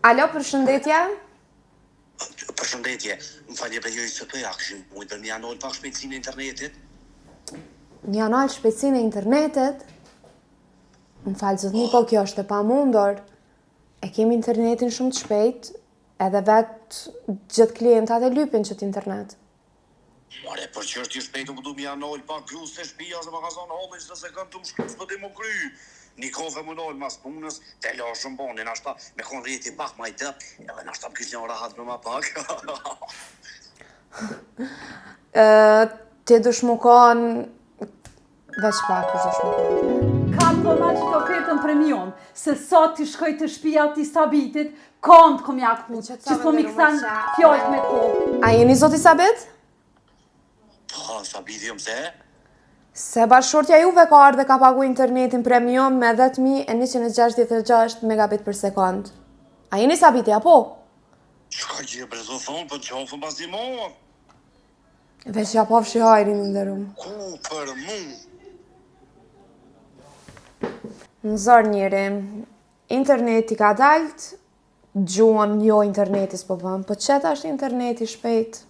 Alo, përshëndetje? Përshëndetje, më falje për jojë së pëja, këshim mujtë një anojnë pak shpejtësinë e internetit? Një anal shpejtësinë e internetit? Më falë zotni, po kjo është e pamundur. E kemi internetin shumë të shpejt, edhe vetë gjithë klientat e lypin që t'internet. More, për që është i shpejtë më du mi anojnë pak grus se shpia se më ka zonë homej se kanë të më shkru s'pëti më kry. Një kohë më nojnë mas punës, te la shumë boni, nashta me konë rjeti pak ma i tëp, edhe nashta më kështë një rahat më ma pak. Ti dush më konë... Veç pak është dush më konë. Kam përma që të ofertën premium, se sot t'i shkoj të shpia t'i Sabitit, kont kom ja këpu, që s'po mi këthen fjallët me ko. A jeni zoti Sabit? Po, Sabiti jëmë se? Se bashkëshortja juve ka ardhe ka pagu internetin premium me 10.166 megabit për sekund. A jeni Sabiti, apo? Qka gjë brezo thonë, për qofën pas një mohë? Veç ja po fshi hajrin në dërum. Ku për mu? Në zorë njëri, interneti ka dalt, gjuën jo internetis po vëm, po qëta është interneti shpejt.